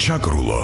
ჩაკრულო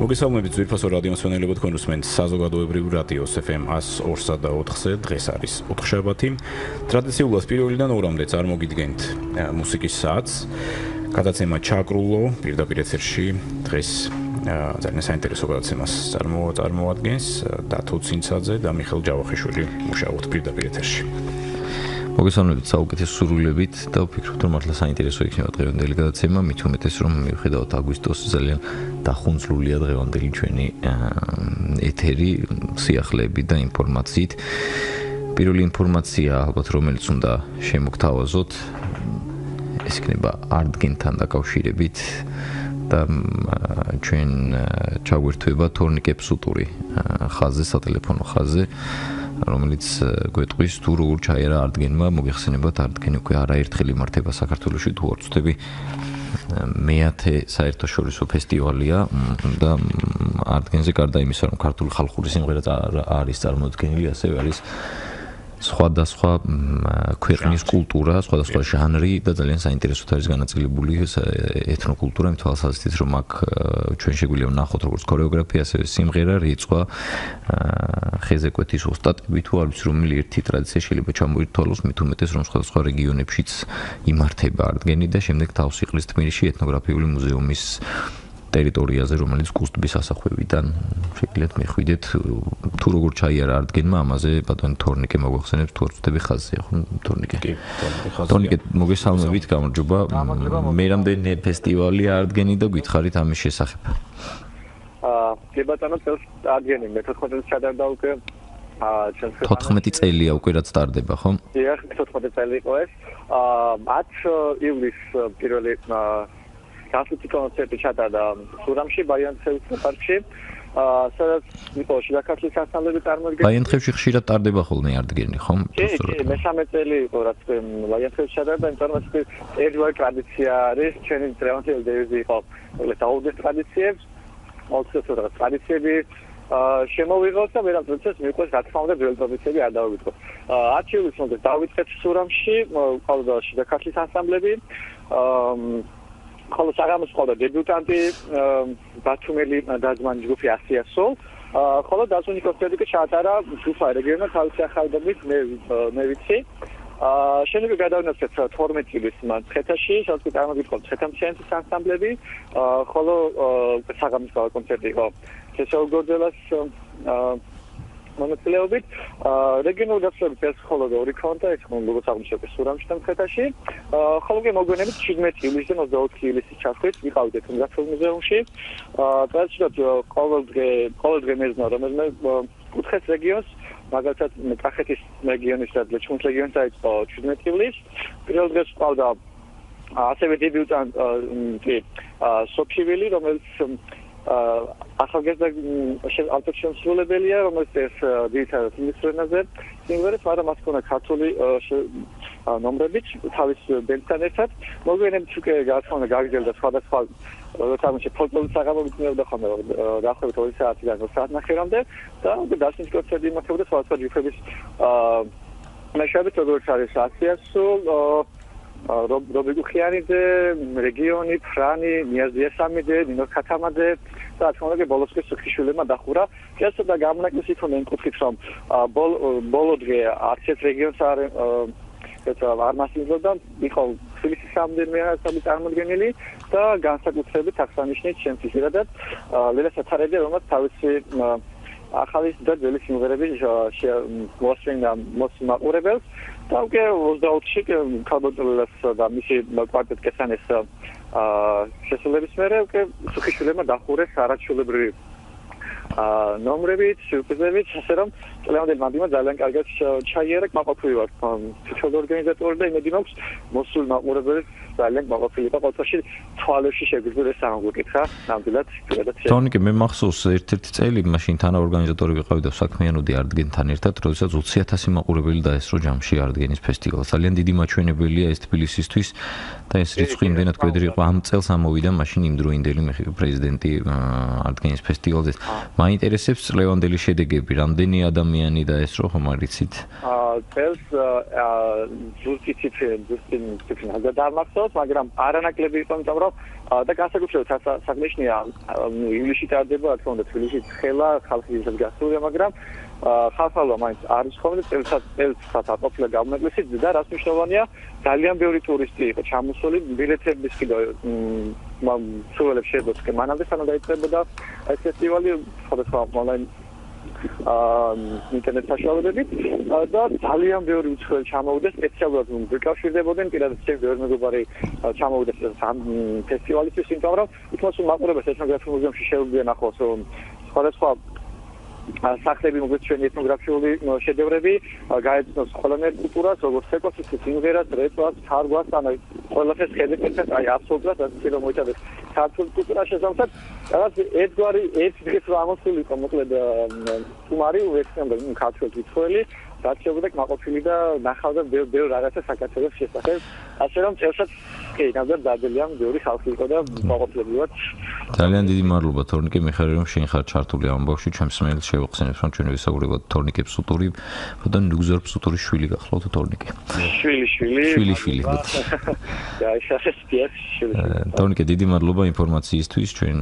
მოგესალმებით ძვირფასო რადიომსმენელებო, თქვენ უსმენთ საზოგადოებრივ რადიოს FM 102.4-ზე. დღეს არის ოთხშაბათი. ტრადიციულად პირველიდან ორამდე წარმოგიდგენთ მუსიკის საათს. გადაცემა ჩაკრულო პირდაპირ ეთერში დღეს ძალიან საინტერესო გადაცემას წარმოადგენს დათო ცინცაძე და მიხეილ ჯავახიშვილი მუშაობთ პირდაპირ ეთერში. მოგესალმებით საუკეთესო სურვილებით და ვფიქრობ, რომ მართლა საინტერესო იქნება დღევანდელი გადაცემა, მით უმეტეს რომ მიუხედავად აგვისტოს ძალიან დახუნძლულია დღევანდელი ჩვენი ეთერი სიახლეებით და ინფორმაციით. პირველი ინფორმაცია ალბათ რომელიც უნდა შემოგთავაზოთ, ეს იქნება არტგენთან დაკავშირებით და ჩვენ ჩაგვერთვება თორნიკეპსუტური ხაზზე, სატელეფონო ხაზზე, რომელიც გვეტყვის თუ როგორ ჩაერა არტგენმა. მოგეხსენებათ, არტგენი უკვე არაერთხელ იმართება საქართველოში, თუ არ ვცდები მეათე საერთაშორისო ფესტივალია და არტგენზე გარდა იმისა, რომ ქართული ხალხური სიმღერა არის წარმოდგენილი, ასევე არის სხვადასხვა ქვეყნის კულტურა, სხვადასხვა ჟანრი და ძალიან საინტერესოდ არის განაწილებული ეთნოკულტურა, იმ თვალსაზრისით, რომ აქ ჩვენ შეგვიძლია ვნახოთ როგორც ქორეოგრაფია, ასევე სიმღერა, რიცხვ, ხეზეკვეთის ოსტატები, თუ არ ვიცი რომელი ერთი ტრადიცია შეიძლება ჩამოითვალოს, მით უმეტეს რომ სხვადასხვა რეგიონებშიც იმართება არტგენი და შემდეგ თავს იყრის თბილისში ეთნოგრაფიული მუზეუმის ტერიტორიაზე, რომელიც კუსტბის ასახვევიდან შეგიძლიათ მიხვიდეთ თუ როგორ ჩაიარა არტგენმა. ამაზე ბატონი თორნიკე მოგვახსენებს, თუ არ ვცდები ხაზზე, ხო თორნიკე. თორნიკე, მოგესალმებით, გამარჯობა. მერამდე ფესტივალი არტგენი და გითხარით ამის შესახებ. კი ბატონო, წელს არტგენი მე-14 ჩადარდა უკვე. 14 წელია უკვე რაც სტარდება, ხო? დიახ, 14 წელი იყო ეს. 10 ივლისს პირველი გასული კონცერტი ჩატარდა სურამში, ბაიანთხევში პარკში. სადაც იყო შიდა ქართლის ანსამბლები წარმოდგენილი. ბაიანთხევში ხშირად ტარდება ხოლმე არტგენი, ხო? კი, მე-13 წელი იყო რაც ბაიანთხევში ჩატარდა, იმიტომ რომ ეს ერთგვარი ტრადიცია არის, ჩვენი დღევანდელი დევიზი იყო, ეს აუდის ტრადიციებს, მოწესო რაღაც ტრადიციები შემოვიღოთ და ვერაფერს მიყვეს, რა თქმა უნდა, ძველი ტრადიციები არ დავიწყოთ. 10 ივლისს მოდი დავიწყეთ სურამში, ყავდა შიდა ქართლის ანსამბლები. ხოლო საღამოს ყავდა დებიუტანტი ბათუმელი დაძმანი ჯგუფი ასიასო. ხოლო დასვენი კონცერტი კი ჩაატარა ჯგუფა რეგიონალ თავისი ახალგაზრდობით მე ვიცი. შემდეგ გადავინაცვლეთ 12 ივლისს მცხეთაში, სადაც წარმოგიდგენთ მცხეთამციანეთის ანსამბლები. ხოლო საღამოს ყავდა კონცერტი იყო შესაძლოა გორძელას მონაწილეობით. რეგიონულ გასვლებით ეს ხოლო ორი ქონდა, ეს როგორც აღმოჩნდა სურამში და მცხეთაში. ხოლო მოგვიანებით 17 ივლისიდან 24 ივლისის ჩასვლით ვიყავით ეთნოგრაფიულ მუზეუმში. ტრადიციულად ყოველ დღე მეზნა რომ მე კუთხეს რეგიონს, მაგალითად კახეთის რეგიონის და ლეჩხუმის რეგიონს დაიწყო 17 ივლისს. პირველ დღეს ყავდა ასევე დებიუტანტი სოფიეველი, რომელიც ახალგაზრდა ავტორშემსრულებელია, რომელიც ეს ძირითადად ინგლისურ ენაზე სიმღერებს, მაგრამ მას ჰქონდა ქართული ნომრებიც თავის ბენდთან ერთად. მოგვიანებით უკვე გააცხადა გაგრძელდა სხვადასხვა როცა ფოლკლორის საღამოებით მეობდა ხოლმე დაახლოებით 2 საათიდან 2 საათნახევრამდე და უკვე დასვენის კონცერტი იმართებოდა სხვადასხვა ჯგუფების მეშვეობით, როგორც არის ასიასო, რობიგუხიანიძე, რეგიონი, ფრანი, ნიაზიასამიძე, ნინო ქათამაძე და თქმა უნდა ბოლოსკე სუხიშვილებმა დახურა. ეს და გამონაკლისი თუნდაც მკითხით რომ ბოლო დღე არც ერთ რეგიონს არ მასიზობდა, იყო თბილისის რამდენიმე ანსამბლი წარმოდგენილი და განსაკუთრებით აღსანიშნავია ჩემთვის ერთად ლელა სათარაძე, რომელიც თავისი ახალი და ძველი სიმღერები მოასწრებდა მოსმაყურებელს და უკვე 20-ში ქალბატონელას და მისი კვარტეტ კესანეს შესრულების მერე უკვე სუხიშვილებმა დახურეს არაჩვეულებრივი ნომრებით, სიურპრიზებით, ასე რომ წლევანდელ მანდილმა ძალიან კარგად ჩაიარა კმაყოფილი ვარ თითოეულ ორგანიზატორი და იმედი მაქვს მოსულ მაყურებელს ძალიან კმაყოფილი და ყოველთვის თვალებში შეგვიძლია ეს სამოგეკითხა ნამდვილად პირადად თონიკე მე მახსოვს ერთ-ერთი წელი მაშინ თანაორგანიზატორი ვიყავი და საქმიანობდი არტგენთან ერთად როდესაც 20,000 მაყურებელი დაესწრო ჯამში არტგენის ფესტივალს ძალიან დიდი მაჩვენებელია ეს თბილისისთვის და ეს რიცხვი იმდენად კვედრი იყო ამ წელს ამოვიდა მაშინ იმდროინდელი პრეზიდენტი არტგენის ფესტივალზე მაინტერესებს წლევანდელი შედეგები რამდენი ადამიანი დაესწრო ხომ არიცით წელს ზუსტი ციფრი გადამახსოვს მაგრამ არანაკლები იყო იმიტომ რომ და განსაკუთრებით საქმეშია ივლისში ტარდება რა თქმა უნდა თბილისში ხელა ხალხი ისეთ გასულია მაგრამ ხალხალო მაინც არის ხოლმე წელსაც ყოფილა გამონაკლისი და რაც მნიშვნელოვანია ძალიან ბევრი ტურისტი იყო ჩამოსული ბილეთების კიდე სულელებს შეძლოთ მანამდე სანამ დაიწყებოდა ეს ფესტივალი სხვადასხვა ონლაინ ინტერნეტ საშუალებებით და ძალიან ბევრი უცხოელი ჩამოვიდა სპეციალურად მიკავშირდებოდნენ პირადად ბევრი მეგობარი ჩამოვიდა ფესტივალისთვის იმიტომ რომ უთმოს მაყურებელს ეთნოგრაფიულ მუზეუმში შეუძლია ნახოს სხვადასხვა სახლები მოგვიყვება ჩვენი ეთნოგრაფიული შედევრები გაეცნოს ყველანაირ კულტურას როგორც ეკოსისტემას სიმღერას რეწვას თარგვას ანუ ყველაფერს ხედეთ აი აბსოლუტურად ასე რომ მოიტანოს ქართულ კულტურას შესაძლოა რაღაც ერთგვარი ერთ დღეს ამოსული იყო მოკლედ სტუმარი უექსემბერ ქართულ კითხველი რაც შეგვიძლია კმაყოფილი და ნახავდა ბევრ რაღაცა საქართველოს შესახებ ასე რომ წელსაც კი ნამდვილად დაძელია ბევრი ხალხი იყო და კმაყოფილები ვართ ძალიან დიდი მადლობა თორნიკე მიხეილ რომ შენ ხარ ჩართული ამბავში ჩემს მეილს შევახსენებ რომ ჩვენ ვისაუბრებთ თორნიკე ფსუტური და ნუგზორ ფსუტურის შვილი გახლავთ თორნიკე შვილი თორნიკე დიდი მადლობა ინფორმაციისთვის ჩვენ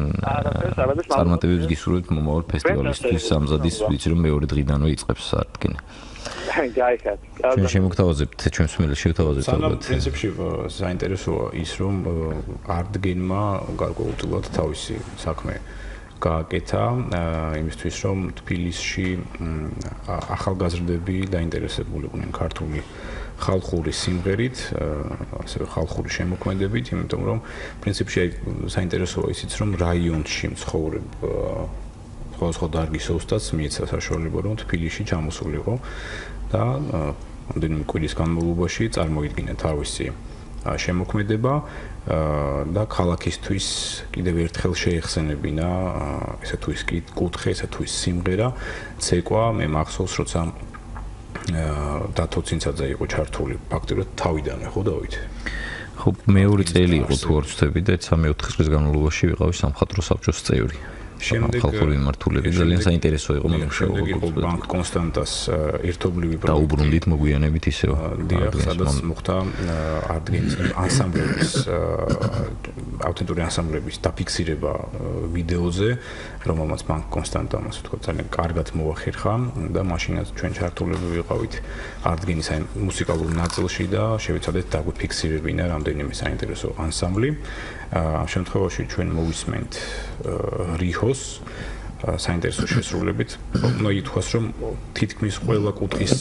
წარმატებებს გისურვებთ მომავალ ფესტივალისთვის სამზადის ვიცი რომ მეორე დღიდანვე იწყებს არტგენი ჩვენ შემოგთავაზებთ ჩვენს მეილს შევთავაზებთ ალბათ პრინციპში საინტერესოა ის რომ არტგენმა გარკვეულწილად თავისი საქმე გააკეთა იმისთვის რომ თბილისში ახალგაზრდები დაინტერესებულიყვნენ ქართული ხალხური სიმღერით, ასევე ხალხური შემოქმედებით, იმიტომ რომ პრინციპში საინტერესოა ისიც რომ რაიონში მცხოვრებ სხვადასხვა დარგის ოსტატს მიეცა საშუალება რომ თბილისში ჩამოსულიყო და ამდენიმე კვირის განმავლობაში წარმოიდგინა თავისი შემოქმედება და ქალაქისთვის კიდევ ერთხელ შეეხსენებინა ესე თუ ის კუთხე, ესე თუ ის სიმღერა, ცეკვა, მე მახსოვს როცა დათო ცინცაძე იყო ჩართული ფაქტობრივად თავიდანვე, ხო დავით? ხო, მეორე წელი იყო თუ არ ვცდები და 3-4 წლის განმავლობაში ვიყავი სამხატვრო საბჭოს წევრი. ხალხური მიმართულებით ძალიან საინტერესო იყო მუშაობა. იყო ბანკ კონსტანტას ერთობლივი და უბრუნდით მოგვიანებით ისევ. დიახ, სადაც მოხდა არტგენის ანსამბლების ავთენტური ანსამბლების დაფიქსირება ვიდეოზე, რომელმაც ბანკ კონსტანტამ ასე ვთქვათ ძალიან კარგად მოახერხა და მაშინაც ჩვენ ჩართულები ვიყავით არტგენის აი მუსიკალურ ნაწილში და შევეცადეთ დაგვიფიქსირებინა რამდენიმე საინტერესო ანსამბლი. ამ შემთხვევაში ჩვენ მოვისმენთ რიჰოს საინტერესო შესრულებით. უნდა ითქვას, რომ თითქმის ყველა კუთხის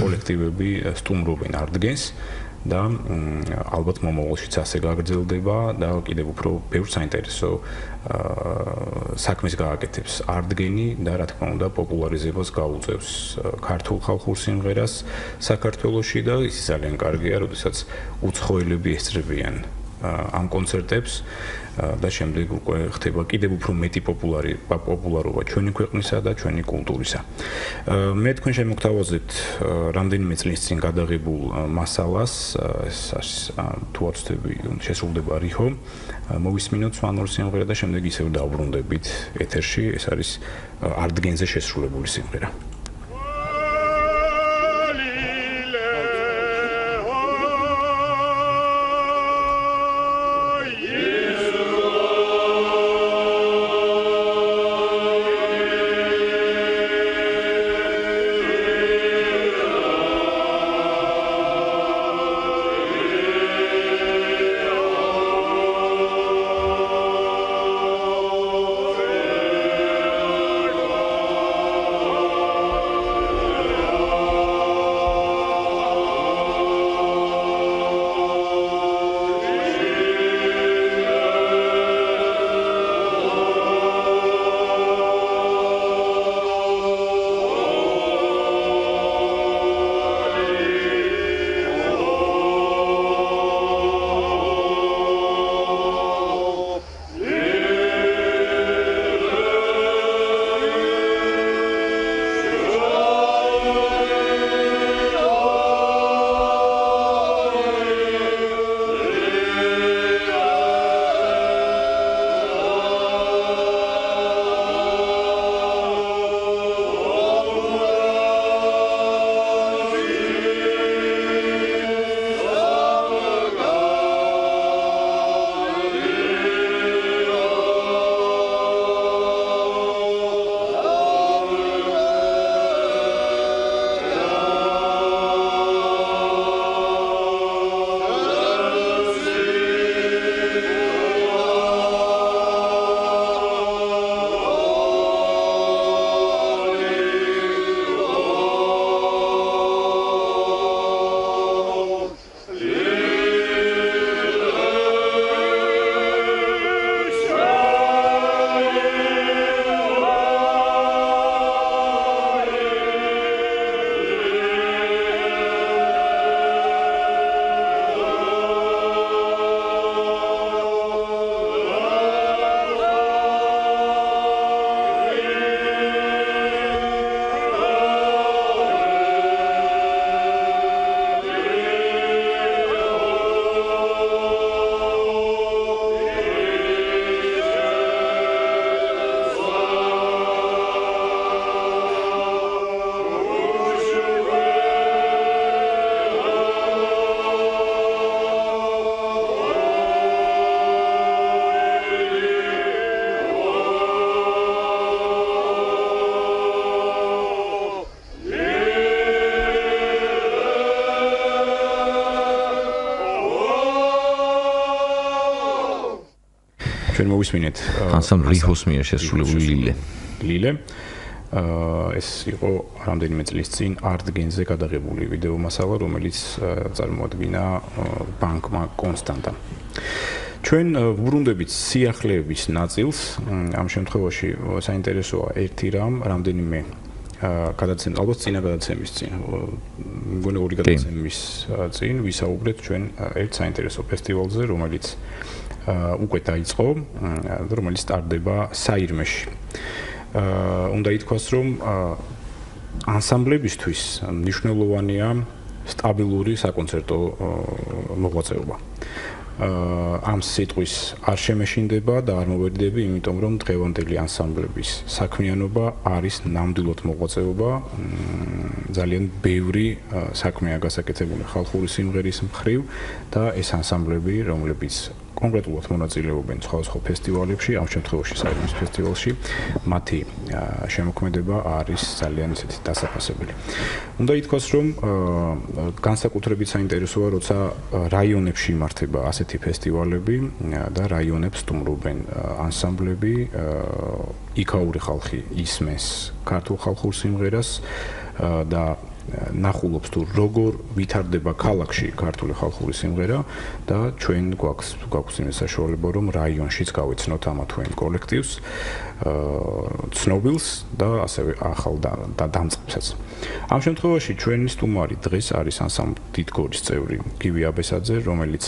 კოლექტივები სტუმრობენ არტგენს და ალბათ მომავალშიც ასე გაგრძელდება და კიდევ უფრო ბევრ საინტერესო საქმეს გააკეთებს არტგენი და რა თქმა უნდა პოპულარიზებას გაუწევს ქართულ ხალხურ სიმღერას საქართველოში და ის ძალიან კარგია, როდესაც უცხოელები ესწრებიან ამ კონცერტებს და შემდეგ უკვე ხდება კიდევ უფრო მეტი პოპულარობა ჩვენი ქვეყნისა და ჩვენი კულტურისა. მე თქვენ შემოგთავაზებთ რამდენიმე წლის წინ გადაღებულ მასალას, ეს არის თუ არ ვცდები, შესრულდება რიჰო. მოვისმინოთ სვანურ სიმღერა და შემდეგ ისევ დავბრუნდებით ეთერში, ეს არის არტგენზე შესრულებული სიმღერა. ჩვენ მოვისმინეთ ანსამბლ რიჰოს მიერ შესრულებული ლილე. ეს იყო რამდენიმე წლის წინ არტგენზე გადაღებული ვიდეო მასალა, რომელიც წარმოადგინა ბანკმა კონსტანტამ. ჩვენ ვბრუნდებით სიახლეების ნაწილს. ამ შემთხვევაში საინტერესოა ერთი რამ, რამდენიმე გადაცემა, ალბათ წინა გადაცემის წინ, მგონი ორი გადაცემის წინ ვისაუბრეთ ჩვენ ერთ საინტერესო ფესტივალზე, რომელიც უკვე დაიწყო, რომელიც სტარტდება საირმეში. უნდა ითქვას, რომ ანსამბლებისთვის მნიშვნელოვანია სტაბილური საკონცერტო მოღვაწეობა. ამ სიტყვის არ შემეშინდება და არ მოვერიდები, იმიტომ რომ დღევანდელი ანსამბლების საქმიანობა არის ნამდვილად მოღვაწეობა. ძალიან ბევრი საქმეა გასაკეთებული ხალხური სიმღერის მხრივ და ეს ანსამბლები, რომლებიც კონკრეტულად მონაწილეობენ სხვადასხვა ფესტივალებში, ამ შემთხვევაში საირმის ფესტივალში, მათი შემოქმედება არის ძალიან ისეთი დასაფასებელი. უნდა ითქვას, რომ განსაკუთრებით საინტერესოა, როცა რაიონებში იმართება ასეთი ფესტივალები და რაიონებს სტუმრობენ ანსამბლები, იქაური ხალხი ისმენს ქართულ ხალხურ სიმღერას და ნახულობს თუ როგორ ვითარდება ქალაქში ქართული ხალხური სიმღერა და ჩვენ გვაქვს იმის საშუალება, რომ რაიონშიც გავეცნოთ ამა თუ იმ კოლექტივს, ცნობილს და ასევე ახალ და დამწყებსაც. ამ შემთხვევაში ჩვენი სტუმარი დღეს არის ანსამბლ დიდგორის წევრი გივი აბესაძე, რომელიც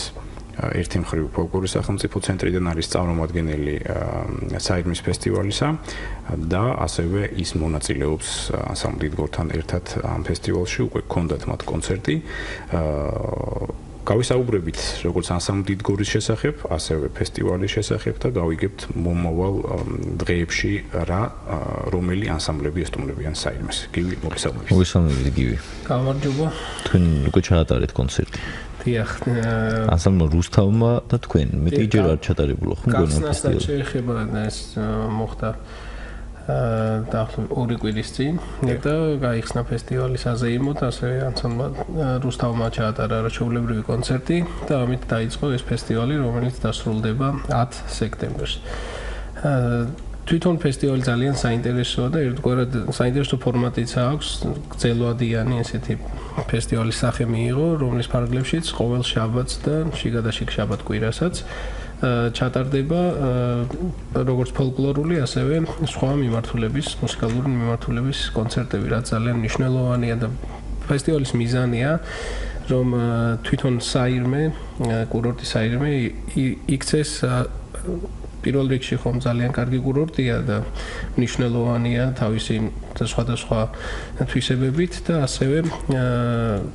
ერთი მხრივ ფოლკლორის სახელმწიფო ცენტრიდან არის წარმომადგენელი საირმის ფესტივალისა და ასევე ის მონაწილეობს ანსამბლ დიდგორთან ერთად ამ ფესტივალში, უკვე გქონდათ მათ კონცერტი. გავისაუბრებით როგორც ანსამბლ დიდგორის შესახებ, ასევე ფესტივალის შესახებ და გავიგებთ მომავალ დღეებში რომელი ანსამბლები ესტუმრებიან საირმეს. გივი, მოგესალმებით. მოგესალმებით გივი. გამარჯობა. თქვენ უკვე ჩაატარეთ კონცერტი. დიახ. ანსამბლ რუსთავმა და თქვენ მეტი ჯერ არ ჩატარებულა ხო მგონა ფესტივალი. ფესტივალი. შეეხება ეს მოხდა დაახლოებით 2 კვირის წინ და გაიხსნა ფესტივალის აზეიმოდ, ასევე ანსამბლ რუსთავმა ჩაატარა არაჩვეულებრივი კონცერტი და ამით დაიწყო ეს ფესტივალი, რომელიც დასრულდება 10 სექტემბერს. თვითონ ფესტივალი ძალიან საინტერესოა და ერთგვარად საინტერესო ფორმატიც აქვს, გრძელვადიანი ესეთი ფესტივალის სახე მიიღო, რომლის ფარგლებშიც ყოველ შაბათს და შიგადაშიგ შაბათ-კვირასაც ჩატარდება როგორც ფოლკლორული, ასევე სხვა მიმართულების, მუსიკალური მიმართულების კონცერტები, რაც ძალიან მნიშვნელოვანია და ფესტივალის მიზანია, რომ თვითონ საირმე, კურორტი საირმე იქცეს პირველ რიგში ხომ ძალიან კარგი კურორტია და მნიშვნელოვანია თავისი სხვადასხვა თვისებებით და ასევე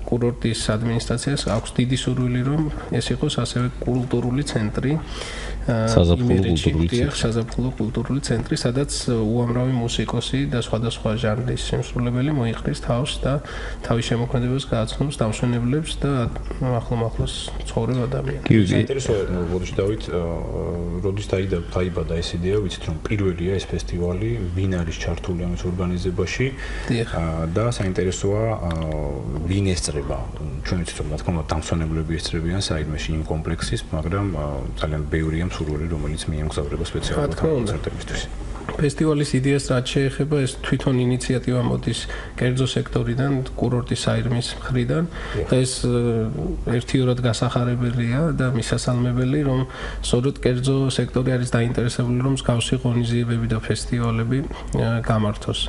კურორტის ადმინისტრაციას აქვს დიდი სურვილი, რომ ეს იყოს ასევე კულტურული ცენტრი. საზაფხულო კულტურული ცენტრი, სადაც უამრავი მუსიკოსი და სხვადასხვა ჟანრის შემსრულებელი მოიყრის თავს და თავის შემოქმედებას გააცნობს დამსვენებლებს და ახლომახლოს ცხოვრებ ადამიანებს. საინტერესოა, ბოდიში დავით, როდის დაიბადა ეს იდეა, ვიცით რომ პირველია ეს ფესტივალი, ვინ არის ჩართული ამის ორგანიზებაში და საინტერესოა ვინ ესწრება. ჩვენ ვიცით რომ რა თქმა უნდა დამსვენებლები ესწრებიან საირმეში იმ კომპლექსის, მაგრამ ძალიან ბევრია სურვილი, რომელიც მიემგზავრება სპეციალურად კონცერტებისთვის. ფესტივალის იდეას რაც შეეხება, ეს თვითონ ინიციატივა მოდის კერძო სექტორიდან, კურორტის საირმის მხრიდან. ეს ერთიორად გასახარებელია და მისასალმებელი, რომ სწორედ კერძო სექტორი არის დაინტერესებული, რომ მსგავსი ღონისძიებები და ფესტივალები გამართოს.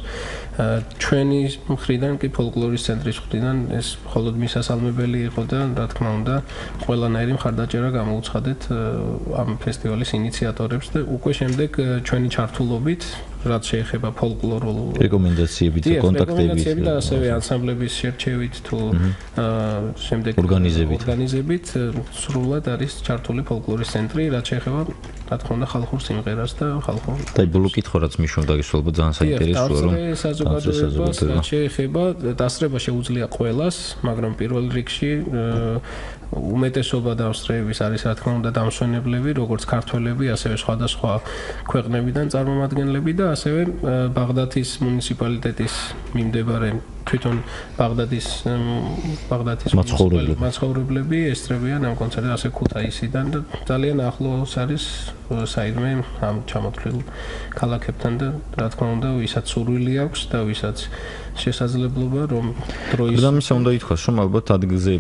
ჩვენი მხრიდან კი ფოლკლორის ცენტრის მხრიდან ეს მხოლოდ მისასალმებელი იყო და რა თქმა უნდა, ყველანაირი მხარდაჭერა გამოუცხადეთ ამ ფესტივალის ინიციატორებს და უკვე შემდეგ ჩვენი ჩართულობით, რაც შეეხება ფოლკლორულ რეკომენდაციებით და კონტაქტებით და ასევე ანსამბლების შერჩევით თუ შემდეგ ორგანიზებით სრულად არის ჩართული ფოლკლორის ცენტრი, რაც შეეხება რა თქმა უნდა ხალხურ სიმღერას და ხალხურ და ბოლო კითხვა რაც მიშონ დაგესრულება ძალიან საინტერესოა, რომ საზოგადოებას რაც შეეხება დასწრება შეუძლია ყველას, მაგრამ პირველ რიგში უმეტესობა დავსწრების არის რა თქმა უნდა დამსვენებლები, როგორც ქართველები, ასევე სხვადასხვა ქვეყნებიდან წარმომადგენლები და ასევე ბაღდათის მუნიციპალიტეტის მიმდებარე თვითონ ბაღდათის მაცხოვრებლები ესწრებიან ამ კონცერტზე ასე ქუთაისიდან და ძალიან ახლოს არის საირმე ამ ჩამოთვლილ ქალაქებთან და რა თქმა უნდა ვისაც სურვილი აქვს და ვისაც შესაძლებლობა რომ დროის გამისა უნდა ითქვას რომ ალბათ ადგილზე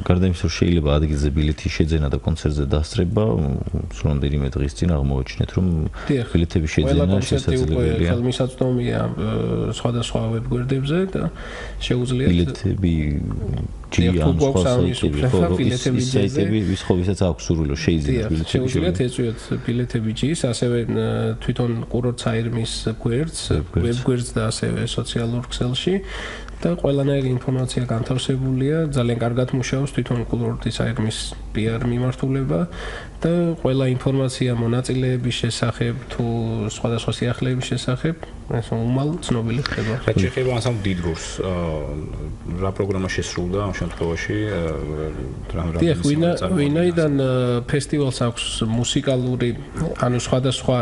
გარდა იმისა რომ შეიძლება ადგილზე ბილეთის შეძენა და კონცერტზე დასწრება სრონდერიმე დღის წინ აღმოაჩინეთ რომ ბილეთების შეძენა შესაძლებელია ხელმისაწვდომია სხვადასხვა ვებგვერდებზე და შეუძლიათ ბილეთები ამ სხვა საიტები ვისაც აქვს სურვილი შეიძლება ბილეთები შეუძლიათ ეწვიოთ ბილეთები ჯის ასევე თვითონ კურორტ საირმის ვებგვერდს და ასევე სოციალურ ქსელში და ყველანაირი ინფორმაცია განთავსებულია ძალიან კარგად მუშაობს თვითონ კურორტის საირმის PR მიმართულება და ყველა ინფორმაცია მონაწილეების შესახებ თუ სხვადასხვა სიახლეების შესახებ ეს უმალ ცნობილი ხდება. რაც შეეხება ასამ დიდგორს რა პროგრამა შესრულდა ამ შემთხვევაში ვინაიდან ფესტივალს აქვს მუსიკალური ანუ სხვადასხვა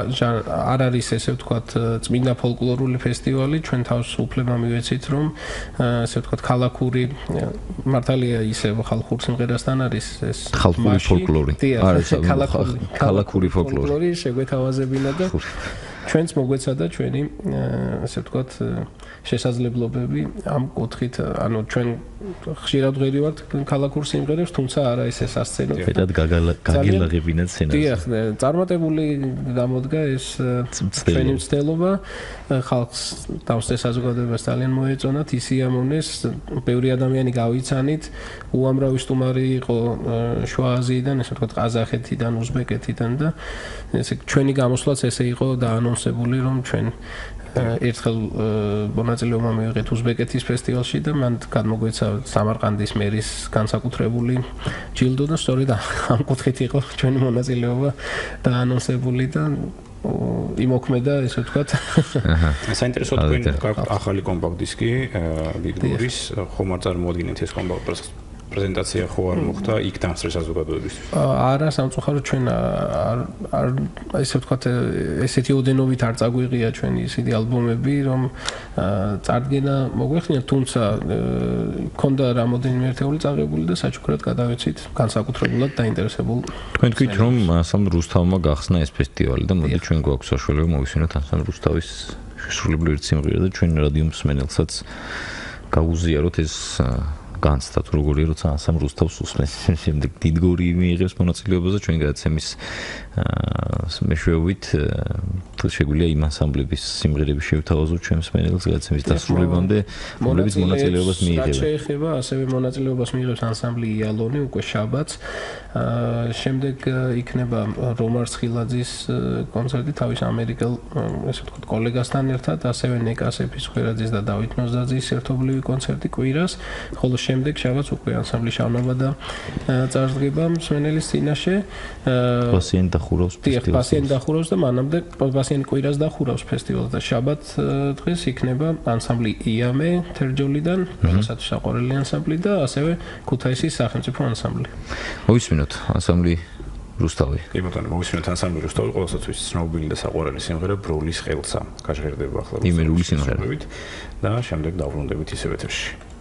არ არის ესე ვთქვათ წმინდა ფოლკლორული ფესტივალი ჩვენ თავს უფლება მივეცით რომ ესე ვთქვათ ქალაქური მართალია ისე ხალხურ სიმღერასთან არის ეს ხალხური ფოლკლორი არის ქალაქური ფოლკლორი შეგვეთავაზებინა და ჩვენც მოგვეცადა ჩვენი ასე ვთქვათ შესაძლებლობები ამ კუთხით ანუ ჩვენ ხშირად ვღირივართ ქალაქურ სიმღერებს თუმცა არა ესე სასცენო მეტად გაგილაღებინათ სცენაზე დიახ წარმატებული გამოდგა ეს ჩვენი მცდელობა ხალხს დავსწრე საზოგადოებას ძალიან მოეწონათ ისიამოვნეს ბევრი ადამიანი გავიცანით უამრავი სტუმარი იყო შუა აზიიდან ესე ვთქვათ ყაზახეთიდან უზბეკეთიდან და ესე ჩვენი გამოსვლაც ესე იყო დაანონსებული რომ ჩვენ ერთხელ მონაწილეობა მივიღეთ უზბეკეთის ფესტივალში და მან გამოგვეცა სამარყანდის მერის განსაკუთრებული ჯილდო და სწორედ ამ კუთხით იყო ჩვენი მონაწილეობა დაანონსებული და იმოქმედა ესე ვთქვათ. საინტერესო თქვენ გაქვთ ახალი კომპაქტ დისკი დიდგორის ხომ არ წარმოადგენთ ეს კომპაქტ პრეზენტაცია ხო არ მოხდა იქ დამსწრე საზოგადოებისთვის? არა, სამწუხაროდ ჩვენ არ ესე ვთქვათ ესეთი ოდენობით არ წაგვიღია ჩვენი ისეთი ალბომები, რომ წარდგენა მოგვეხსნა, თუმცა ქონდა რამოდენიმე ერთეული წაღებული და საჩუქრად გადავეცით განსაკუთრებულად დაინტერესებულ. თქვენ თქვით რომ ასამ რუსთავმა გახსნა ეს ფესტივალი და მოდი ჩვენ გვაქვს საშუალება მოვისმინოთ ასამ რუსთავის შესრულებული სიმღერა და ჩვენ რადიო მსმენელსაც გაუზიაროთ ეს განცდათ როგორია როცა ასამ რუსთავს უსმენს შემდეგ დიდგორი მიიღებს მონაწილეობას და ჩვენ გადაცემის მეშვეობით შეგვიძლია იმ ანსამბლების სიმღერების შევთავაზოთ ჩვენ მსმენელს გადაცემის დასრულებამდე რომლებიც მონაწილეობას მიიღებენ. შეეხება ასევე მონაწილეობას მიიღებს ანსამბლი იალონი უკვე შაბათს შემდეგ იქნება რომარ სხილაძის კონცერტი თავის ამერიკელ ესე ვთქვათ კოლეგასთან ერთად ასევე ნეკასეფის ხვერაძის და დავით ნოზაძის ერთობლივი კონცერტი კვირას ხოლო შემდეგ შაბათს უკვე ანსამბლი შავნაბადა წარსდგება მსმენელის წინაშე პასიენტ დახურავს ფესტივალს. პასიენტ დახურავს და მანამდე პასიენტ კვირას დახურავს ფესტივალს და შაბათ დღეს იქნება ანსამბლი იამე თერჯოლიდან, რომელსაც საყვარელი ანსამბლი და ასევე ქუთაისის სახელმწიფო ანსამბლი. მოვისმინოთ ანსამბლი რუსთავი. კი ბატონო, მოვისმინოთ ანსამბლი რუსთავი, ყოველსაც ვის ცნობილი და საყვარელი სიმღერა ბროლის ხელცა. გაჟღერდება ახლა იმერული სიმღერა და შემდეგ დავბრუნდებით ისევ ეთერში.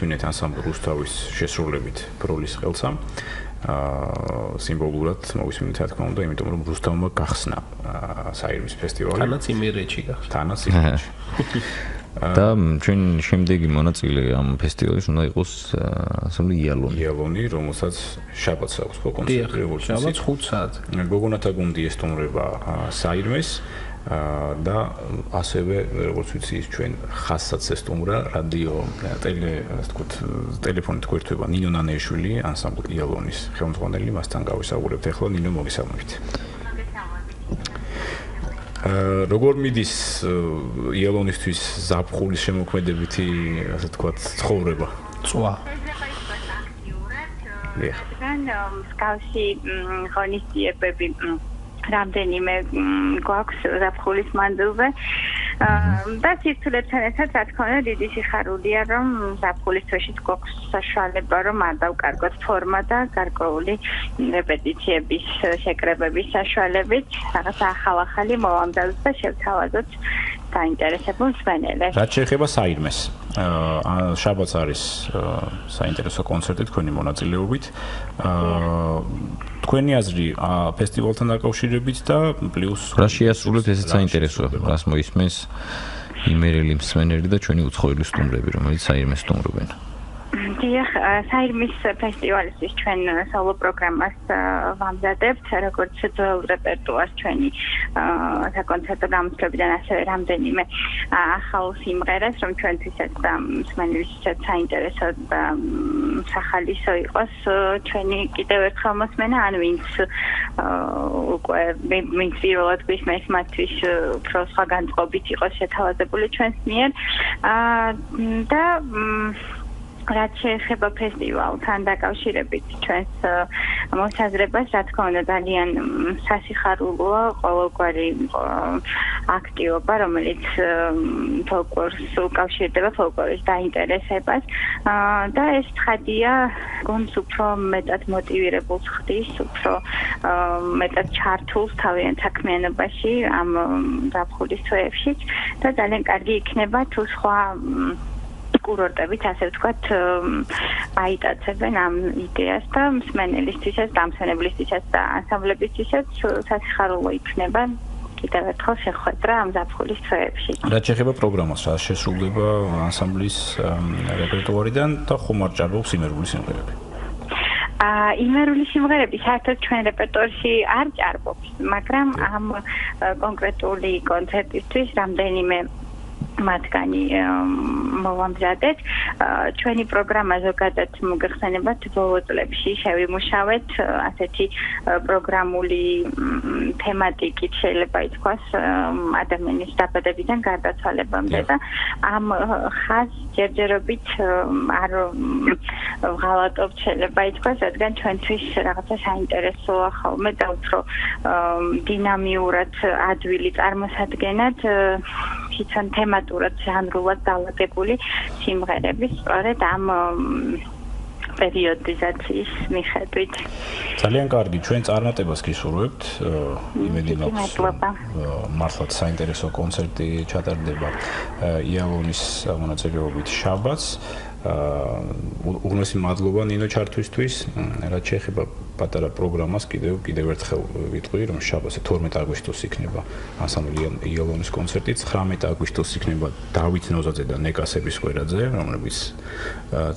მოვისმინეთ ანსამბლ რუსთავის შესრულებით ბროლის ხელსა. სიმბოლურად მოვისმინეთ რა თქმა უნდა, იმიტომ რომ რუსთავმა გახსნა საირმის ფესტივალი. თანაც იმერეთში გახსნა. თანაც იმერეთში. და ჩვენ შემდეგი მონაწილე ამ ფესტივალის უნდა იყოს ასე რომ იალონი, რომელსაც შაბათს აქვს კონცერტი, როგორც შაბათს 5 საათზე. გოგონათა გუნდი ესტუმრება საირმეს და ასევე როგორც ვიცი ის ჩვენ ხასსაც ესტუმრა რადიო ტელეფონით გვერდება ნინო ნანეიშვილი ანსამბლ იალონის ხელმძღვანელი, მასთან გავისაუბრებთ ახლა. ნინო, მოგესალმებით. როგორ მიდის იალონისთვის ზაფხულის შემოქმედებითი, ასე ვთქვათ, ცხოვრება? წვა. თან მსგავსი ღონისძიებები რამდენიმე გვაქვს ზაფხულის მანძილზე. და სიცოცხლესთან ერთად რა თქმა უნდა დიდი სიხარულია რომ ზაფხულის თვეშიც გვაქვს საშუალება რომ არ დავკარგოთ ფორმა და გარკვეული რეპეტიციების შეკრებების საშუალებით რაღაც ახალ-ახალი მოვამზადოთ და შევთავაზოთ საინტერესებულ მსმენელებს. რაც შეეხება საირმეს, შაბათს არის საინტერესო კონცერტი თქვენი მონაწილეობით. თქვენი აზრი ფესტივალთან დაკავშირებით და პლუს რა შეასრულებთ, ესეც საინტერესოა, რას მოისმენს იმერელი მსმენელი და ჩვენი უცხოელი სტუმრები, რომელიც საირმეს სტუმრობენ. დიახ, საირმის ფესტივალისთვის ჩვენ სოლო პროგრამას ვამზადებთ, როგორც ძველ რეპერტუარს ჩვენი საკონცერტო გამოსვლებიდან, ასევე რამდენიმე ახალ სიმღერას, რომ ჩვენთვისაც და მსმენელისთვისაც საინტერესო და სახალისო იყოს ჩვენი კიდევ ერთხელ მოსმენა, ან ვინც პირველად გვისმენს, მათთვის უფრო სხვა განწყობით იყოს შეთავაზებული ჩვენს მიერ და რაც შეეხება ფესტივალთან დაკავშირებით ჩვენს მოსაზრებას, რა თქმა უნდა ძალიან სასიხარულოა ყოველგვარი აქტივობა, რომელიც ფოლკლორს უკავშირდება, ფოლკლორის დაინტერესებას და ეს ცხადია, გუნდს უფრო მეტად მოტივირებულს ხდის, უფრო მეტად ჩართულს თავიანთ საქმიანობაში ამ ზაფხულის თვეებში და ძალიან კარგი იქნება თუ სხვა კურორტებით, ასე ვთქვათ, აიტაცებენ ამ იდეას და მსმენელისთვისაც, დამსვენებლისთვისაც და ანსამბლებისთვისაც სასიხარულო იქნება კიდევ ერთხელ შეხვედრა ამ ზაფხულის თვეებში. რაც შეეხება პროგრამას, რა შესრულდება ანსამბლის რეპერტუარიდან და ხომ არ ჭარბობს იმერული სიმღერები? იმერული სიმღერები საერთოდ ჩვენ რეპერტუარში არ ჭარბობს, მაგრამ ამ კონკრეტული კონცერტისთვის რამდენიმე მათგანი მოვამზადეთ. ჩვენი პროგრამა ზოგადად მოგეხსენებათ ბოლო წლებში შევიმუშავეთ ასეთი პროგრამული თემატიკით, შეიძლება ითქვას, ადამიანის დაბადებიდან გარდაცვალებამდე და ამ ხაზს ჯერჯერობით არ ვღალატობთ, შეიძლება ითქვას, რადგან ჩვენთვის რაღაცა საინტერესოა ხოლმე და უფრო დინამიურად ადვილი წარმოსადგენად თვითონ თემატურად ჟანრულად დალაგებული სიმღერები სწორედ ამ პერიოდიზაციის მიხედვით. ძალიან კარგი, ჩვენ წარმატებას გისურვებთ. იმედი მაქვს, მართლაც საინტერესო კონცერტი ჩატარდება იალონის მონაწილეობით შაბათს. უღრმესი მადლობა ნინო ჩართვისთვის. რაც შეეხება პატარა პროგრამას, კიდევ ერთხელ ვიტყვი, რომ შაბათს 12 აგვისტოს იქნება ანსამბლი იალონის კონცერტი, 19 აგვისტოს იქნება დავით ნოზაძე და ნეკასების კვერაძე, რომლებიც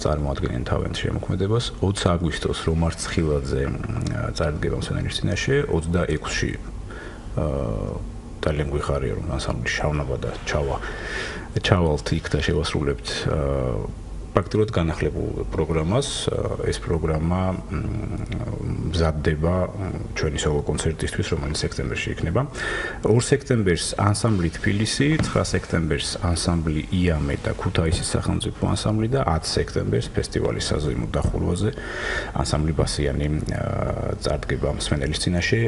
წარმოადგენენ თავიანთ შემოქმედებას. 20 აგვისტოს რომარ ცხილაძე წარდგება მსმენელის წინაშე, 26-ში ძალიან გვიხარია, რომ ანსამბლი შავნაბა და ჩავალთ იქ და შევასრულებთ პრაქტიკულად განახლებულ პროგრამას. ეს პროგრამა მზადდება ჩვენი სოლო კონცერტისთვის, რომელიც სექტემბერში იქნება. 2 სექტემბერს ანსამბლი თბილისი, 9 სექტემბერს ანსამბლი იამე და ქუთაისის სახელმწიფო ანსამბლი და 10 სექტემბერს ფესტივალის საზეიმო დახურვაზე ანსამბლი ბასიანი წარდგება მსმენელის წინაშე.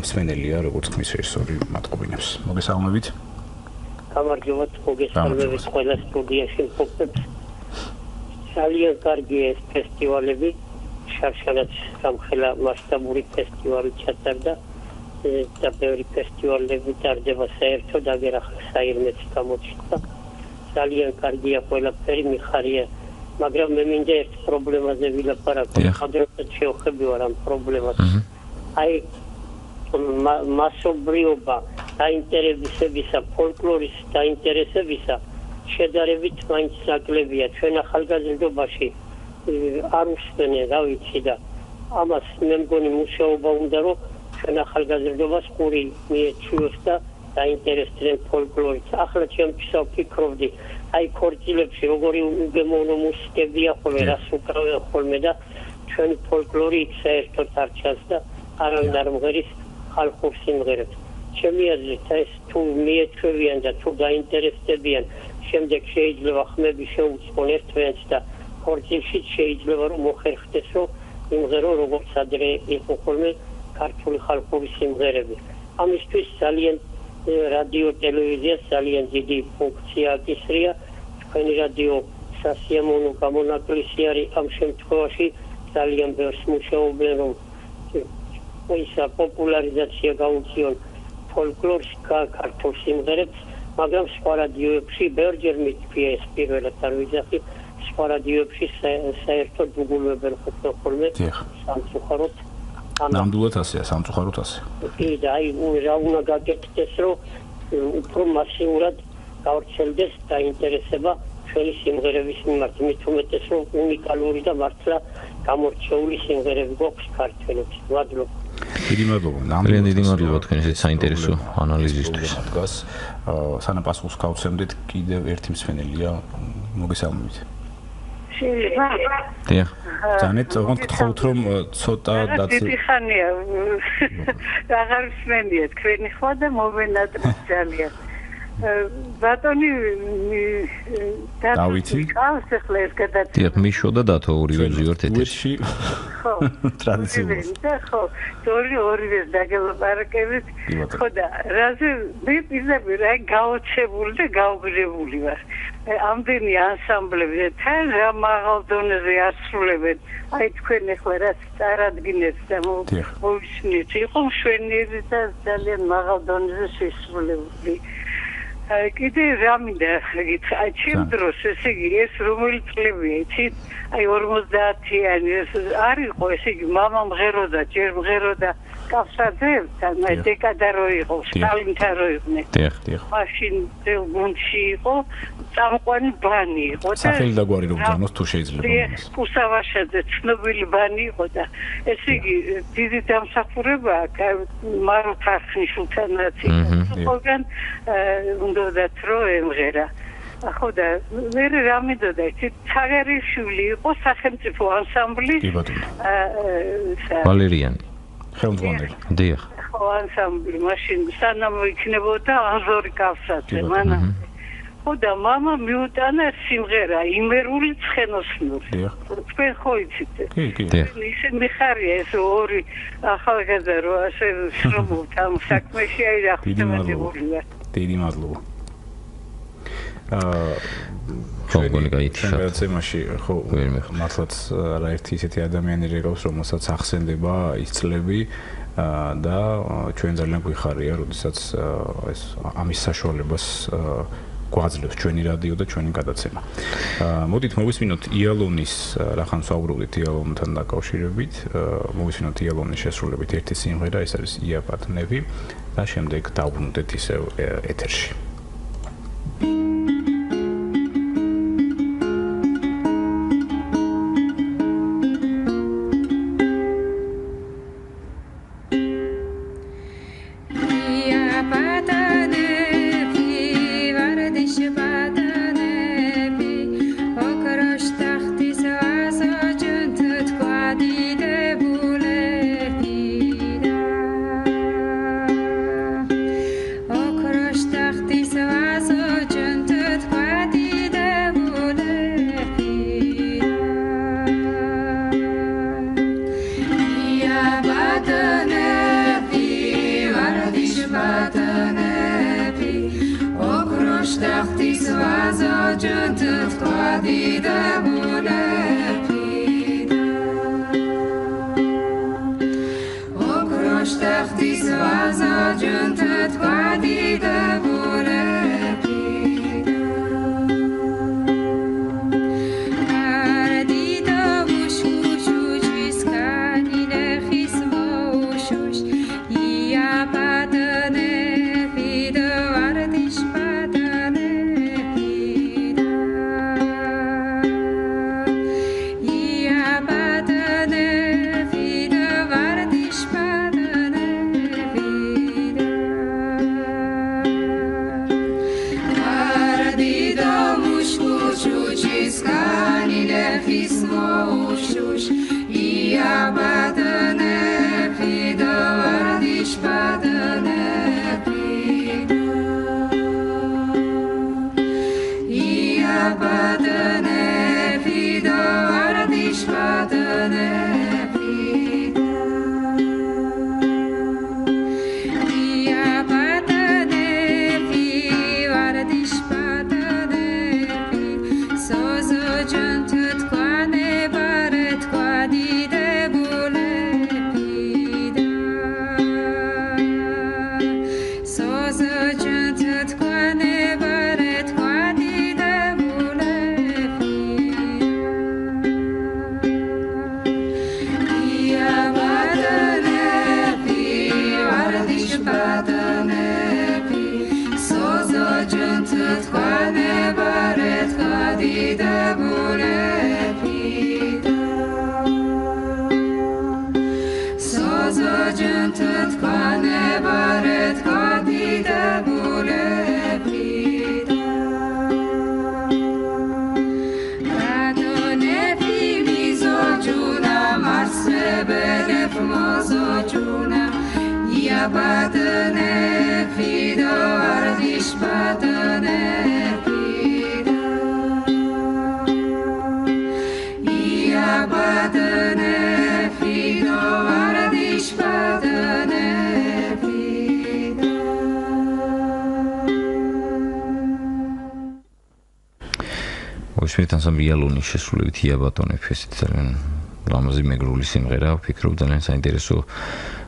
მსმენელია, როგორც ხმის რეჟისორი მატყობინებს. მოგესალმებით. გამარჯობათ, მოგესალმებით ყველა სტუდიაში მყოფებს. ძალიან კარგი ეს ფესტივალები, შარშალაც სამხელა მასშტაბური ფესტივალი ჩატარდა და ბევრი ფესტივალები ტარდება საერთოდ, აგერ ახლა საირმეში გამოჩნდა. ძალიან კარგია ყველაფერი, მიხარია მაგრამ მე მინდა ერთ პრობლემაზე ვილაპარაკო. ხადროსაც შევხვები ვარ ამ პრობლემას. აი მასობრიობა დაინტერესებისა, ფოლკლორის დაინტერესებისა შედარებით მაინც ნაკლებია. ჩვენ ახალგაზრდობაში არ უსვენენ, რა ვიცი და ამას მე მგონი მუშაობა უნდა რომ ჩვენ ახალგაზრდობას ყური მიეჩვიოს და დაინტერესდნენ ფოლკლორით. ახლა ჩემთვის ვფიქრობდი, აი ქორწილებში როგორი უგემოვნო მუსიკებია ხოლმე, რას უკრავენ ხოლმე და ჩვენი ფოლკლორი საერთოდ არ ჩანს და არავინ არ მღერის ხალხურ სიმღერებს. ჩემი აზრით ეს თუ მიეჩვევიან და თუ დაინტერესდებიან, შემდეგ შეიძლება ხმები შეუწყონ ერთმანეთს და ქორწილში შეიძლება რომ მოხერხდეს რომ იმღერო როგორც ადრე იყო ხოლმე ქართული ხალხური სიმღერები. ამისთვის ძალიან რადიო ტელევიზიას ძალიან დიდი ფუნქცია აკისრია. თქვენი რადიო სასიამოვნო გამონაკლისი არის ამ შემთხვევაში. ძალიან ბევრს მუშაობენ რომ ისა პოპულარიზაცია გაუწიონ ფოლკლორს ქართულ სიმღერებს, მაგრამ სხვა რადიოებში ბევრჯერ მithქვია ეს პირველად არ ვიძახი, სხვა რადიოებში საერთოდ უგულვებენ ხოლმე სამწუხაროდ. ნამდვილად ასეა, სამწუხაროდ ასე. კი და აი რა უნდა გაკეთდეს რომ უფრო მასიურად გავრცელდეს დაინტერესება ჩვენი სიმღერების მიმართ, მით უმეტეს რომ უნიკალური და მართლა გამორჩეული სიმღერები გვაქვს ქართველებს. მადლობა. დიდი მადლობა. ძალიან დიდი მადლობა თქვენ ესეთ საინტერესო ანალიზისთვის. დგას სანამ პასუხს გავცემდით, კიდევ ერთი მსმენელია, მოგესალმებით. შეიძლება? დიახ. ძანეთ, ოღონდ გთხოვთ რომ ცოტა დაცი. დიდი ხანია. აღარ მსმენია თქვენი ხმა და მომენატრებს ძალიან. ბატონი დავითი ყავს ახლა ეს გადაცემა. დიახ, მიშო და დათო ორივე ვზივართ ეთერში. ხო. ტრადიციულად. ხო, ორივე დაგელაპარაკებით. ხო და რაზე მე პირდაპირ აი გაოცებული და გაუგრებული ვარ. ამდენი ანსამბლები თან რა მაღალ დონეზე ასრულებენ. აი თქვენ ახლა რაც წარადგინეთ და მოვისმინეთ, იყო მშვენიერი და ძალიან მაღალ დონეზე შესრულებული. კიდე რა მინდა გითხრა, აი ჩემ დროს ესე იგი ეს რომელი წლებია, იცით? აი 50-იანი არ იყო, ესე იგი მამა მღეროდა, ჯერ მღეროდა კავსაძეებთან, აი დეკადა რო იყო, სტალინთან რო იყვნენ. დიახ. მაშინ ძელ გუნდში იყო, წამყვანი ბანი იყო და სახელი და გვარი რომ ჯანოს თუ შეიძლება. დიახ, კუსავაშაძე ცნობილი ბანი იყო და ესე იგი დიდი დამსახურება მაროთ ახნიშულთანაც იყო. უნდათ რომ ემღერა. ხო და მე რა მინდოდა, იცით, ცაგარიშვილი იყო სახელმწიფო ანსამბლის ვალერიანი ხელმძღვანელი. დიახ. ხო, ანსამბლი მაშინ სანამ იქნებოდა ანზორი კავსაძე მანამ. ხო და მამა მიუტანა სიმღერა იმერული ცხენოსნური. თქვენ ხო იცით? კი. ისე მიხარია ეს ორი ახალგაზრდა რო ასე შრომობთ ამ საქმეში, აი რა ხდებოდა. დიდი მადლობა. ჩვენი გაითიშა. თემაში ხო მართლაც არაერთი ისეთი ადამიანი რეგავს, რომელსაც ახსენდება ის წლები და ჩვენ ძალიან გვიხარია, როდესაც ეს ამის საშუალებას გვაძლევს ჩვენი რადიო და ჩვენი გადაცემა. მოდით მოვისმინოთ იალონის, რახან ვსაუბრობდით იალონთან დაკავშირებით, მოვისმინოთ იალონის შესრულებით ერთი სიმღერა, ეს არის იაპატნები და შემდეგ დავბრუნდეთ ისევ ეთერში. Თან სამიალონის შესრულებით იაბატონები ესეთი ძალიან ლამაზი მეგრული სიმღერა ვფიქრობ ძალიან საინტერესო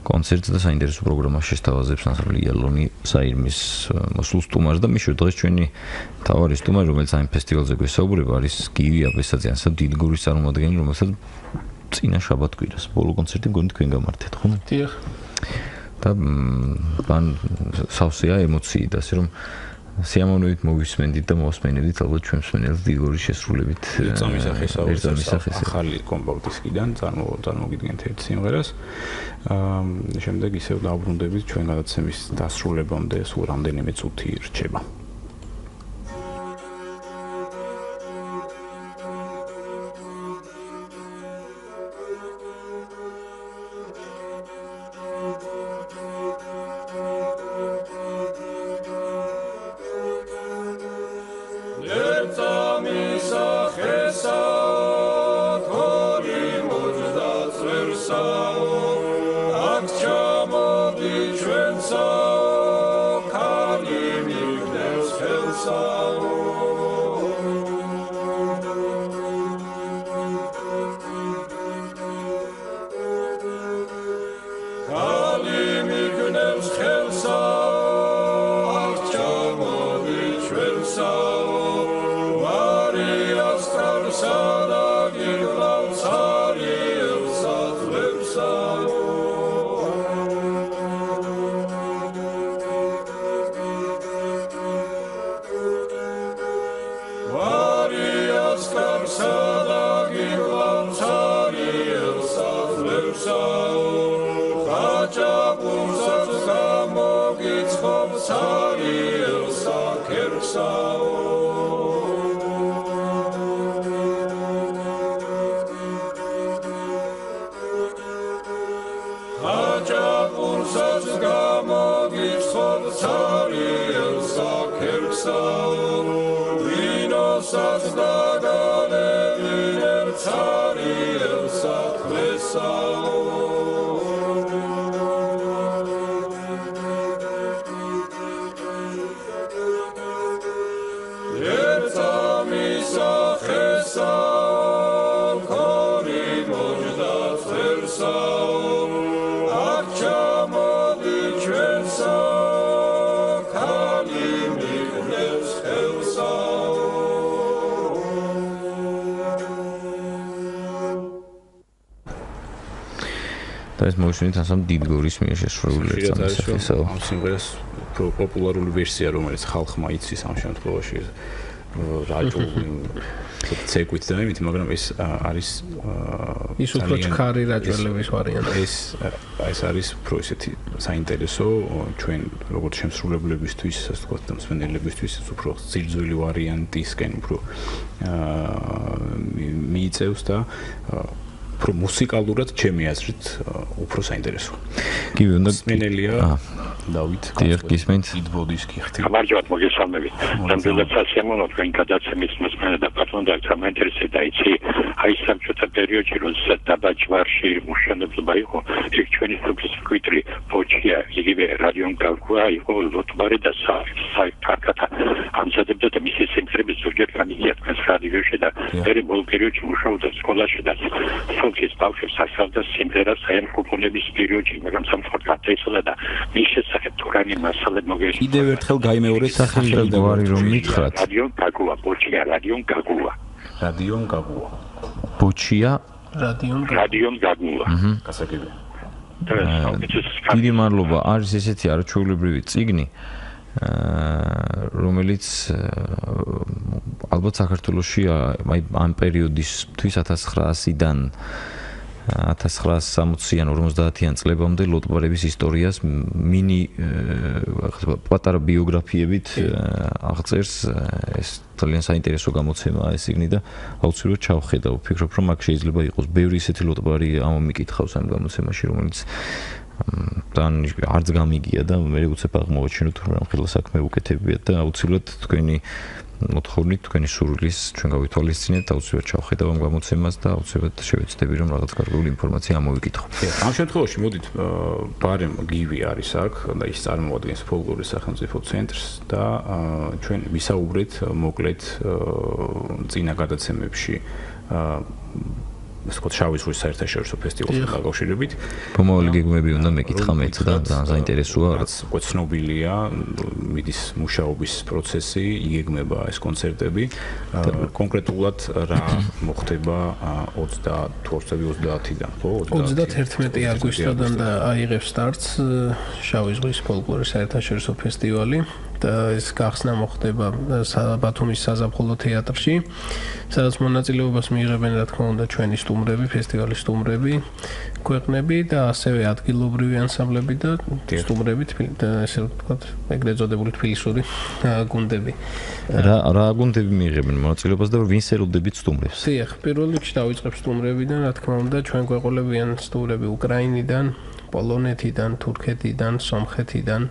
კონცერტს და საინტერესო პროგრამას შესთავაზებს ანსამბლი იალონი საირმის მოსულ სტუმარს და მიშო დღეს ჩვენი თავარი სტუმარი რომელიც ამ ფესტივალზე გვესაუბრება არის გივი აბესაძე ანსამბლი დილგურის წარმომადგენელი რომელსაც წინა შაბათ-კვირას ბოლო კონცერტი მგონი თქვენ გამართეთ ხო? დიახ. და მან სავსეა ემოციით ასე რომ სიამოვნებით მოვისმენდით და მოვსმენდით ალბათ ჩვენ მსმენელს დილგურის შესრულებით ერწამისახეს ახალი კომპაქტისკიდან წარმოგიდგენთ ერთ სიმღერას შემდეგ ისევ დავბრუნდებით ჩვენ გადაცემის დასრულებამდე სულ რამდენიმე წუთი რჩება ეს მოვისმენთ ასამ დილგურის მიერ შესრულებული ერწამისახესო ამ სიმღერას პოპულარული ვერსია რომელიც ხალხმა იცის ამ შემთხვევაში რაჯული ცეკვით და იმით მაგრამ ეს არის ის უფრო ჩქარი რაჯველების ვარიანტი ეს არის უფრო ისეთი საინტერესო ჩვენ როგორც შემსრულებლებისთვის ასე ვთქვათ და მსმენელებისთვის უფრო ძირძველი ვარიანტისკენ უფრო მიიწევს და უფრო მუსიკალურად ჩემი აზრით უფრო საინტერესოა. გივი უნდა სმენელია დავით გისმენთ იდბოდის გიხდი. გამარჯობათ მოგესალმებით. ნამდვილად სასიამოვნო თქვენ გადაცემის მოსმენა და პატრონად საინტერესებდა იცი აი საბჭოთა პერიოდში როდესაც დაბაჭვარში მუშაობლობა იყო იქ ჩვენი სოფლის მკვიდრი ბოჭია იგივე რადიომ გაგუა იყო ლოტბარი და საერთაკათა ამზადებდა და მისი სიმღერები ზოგიერთ განიგია თქვენს რადიოში და მე ბოლო პერიოდში მუშაობდა სკოლაში და სოფლის ბავშვებს ასწავლდა სიმღერას საერთაშორისო პერიოდში მაგრამ სამწუხაროდ გადაიცვალა და მის შესახებ თურანი მასალები მოგეშვა. კიდევ ერთხელ გაიმეორეთ სახელი და გვარი რომ მითხრათ. რადიომ გაგუა ბოჭია რადიომ გაგუა. რადიომ გაგუა. ბოჭია რადიომ გაგუა. გასაგებია. დიდი მადლობა. არის ესეთი არაჩვეულებრივი წიგნი რომელიც ალბათ საქართველოში აი ამ პერიოდისთვის 1900-დან 1960-იან 50-იან წლებამდე ლოტბარების ისტორიას მინი პატარა ბიოგრაფიებით აღწერს ეს ძალიან საინტერესო გამოცემაა ეს წიგნი და აუცილებლად ჩავხედავ ვფიქრობ რომ აქ შეიძლება იყოს ბევრი ისეთი ლოტბარი ამომიკითხავს ამ გამოცემაში რომელიც თან არც გამიგია და მე უცებ აღმოვაჩინოთ რომ ხელა საქმე უკეთებიათ და აუცილებლად თქვენი მოთხოვნით თქვენი სურვილის ჩვენ გავითვალისწინებთ და აუცილებლად ჩავხედავ ამ გამოცემას და აუცილებლად შევეცდები რომ რაღაც გარკვეული ინფორმაცია ამოვიკითხო. ამ შემთხვევაში მოდით ბარემ გივი არის აქ და ის წარმოადგენს ფოლკლორის სახელმწიფო ცენტრს და ჩვენ ვისაუბრეთ მოკლედ წინა გადაცემებში ეს შავი ზღვის საერთაშორისო ფესტივალთან დაკავშირებით. მომავალი გეგმები უნდა მეკითხა მეც და ძალიან საინტერესოა. რაც უკვე ცნობილია, მიდის მუშაობის პროცესი, იგეგმება ეს კონცერტები. კონკრეტულად რა მოხდება 30-დან, ხო? 31 აგვისტოდან და აიღებს სტარტს შავი ზღვის ფოლკლორის საერთაშორისო ფესტივალი. და ეს გახსნა მოხდება ბათუმის საზაფხულო თეატრში, სადაც მონაწილეობას მიიღებენ რა თქმა უნდა ჩვენი სტუმრები, ფესტივალის სტუმრები, ქვეყნები და ასევე ადგილობრივი ანსამბლები და სტუმრები, ესე ვთქვათ, ეგრეთ წოდებული თბილისური გუნდები. რა გუნდები მიიღებენ მონაწილეობას და ვინ სეროდებით სტუმრებს? დიახ, პირველ რიგში დავიწყებ სტუმრებიდან, რა თქმა უნდა, ჩვენ გვეყოლებიან სტუმრები უკრაინიდან, პოლონეთიდან, თურქეთიდან, სომხეთიდან.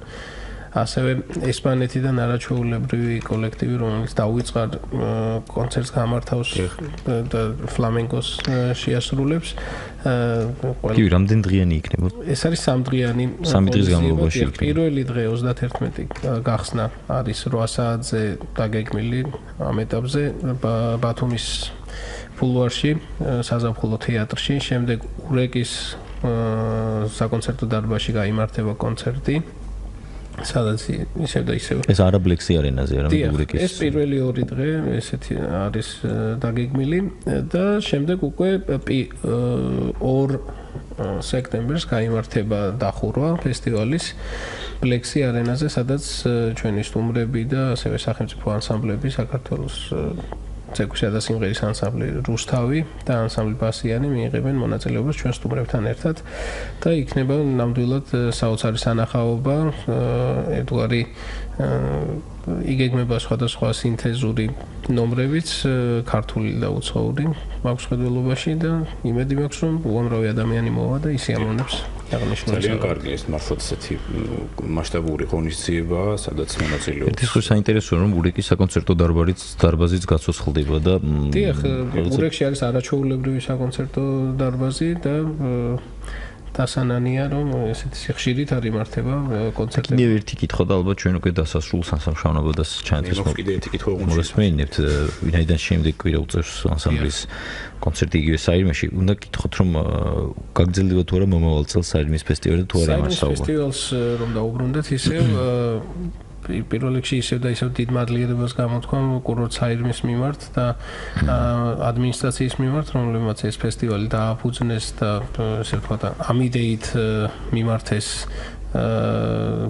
ასევე ესპანეთიდან არაჩვეულებრივი კოლექტივი, რომელიც დაუწყარ კონცერტს გამართავს და ფლამენკოს შეასრულებს. გივი, რამდენი დღიანი იქნება? ეს არის 3 დღიანი. 3 დღის განმავლობაში. პირველი დღე 31 გახსნა არის 8 საათზე დაგეგმილი ამ ეტაპზე ბათუმის ბულვარში, საზაფხულო თეატრში, შემდეგ ურეკის საკონცერტო დარბაზში გაიმართება კონცერტი. სადაც ისევ და ისევ ეს არაბლექსი არენაზე არა მეგობრიკის ეს პირველი 2 დღე ესეთი არის დაგეგმილი და შემდეგ უკვე 2 სექტემბერს გაიმართება დახურვა ფესტივალის ბლექსი არენაზე, სადაც ჩვენი სტუმრები და ასევე სახელმწიფო ანსამბლები საქართველოს ცეკვისა და სიმღერის ანსამბლი რუსთავი და ანსამბლი ბასიანი მიიღებენ მონაწილეობას ჩვენ სტუმრებთან ერთად და იქნება ნამდვილად საოცარი სანახაობა ერთგვარი იგეგმება სხვადასხვა სინთეზური ნომრებიც ქართული და უცხოური მაქვს ხედველობაში და იმედი მაქვს რომ უამრავი ადამიანი მოვა და ისიამოვნებს ძალიან კარგი ეს მართლაც ესეთი მასშტაბური ღონისძიება, სადაც მონაწილეობს. ეს ხო საინტერესოა რომ ურეკის საკონცერტო დარბაზიც გაცოცხლდება და დიახ, ურეკში არის არაჩვეულებრივი საკონცერტო დარბაზი და დასანანია რომ ესეთი სიხშირით არ იმართება კონცერტები. კიდევ ერთი კითხვა და ალბათ ჩვენ უკვე დასასრულს სამშაბათს და ჩანთის კიდევ ერთი კითხვა მოგესმენთ, ვინაიდან შემდეგ კვირა უწევს ანსამბლის კონცერტი იგივე საირმეში, უნდა გითხოთ რომ გაგრძელდება თუ არა მომავალ წელს საირმის ფესტივალი თუ არა იმასაუბრა. ფესტივალს რომ დაუბრუნდეთ ისევ პირველ რიგში ისევ და ისევ დიდ მადლიერებას გამოთქვამ კურორტ საირმის მიმართ და ადმინისტრაციის მიმართ, რომლებმაც ეს ფესტივალი დააფუძნეს და ესე ვთქვათ, ამ იდეით მიმართეს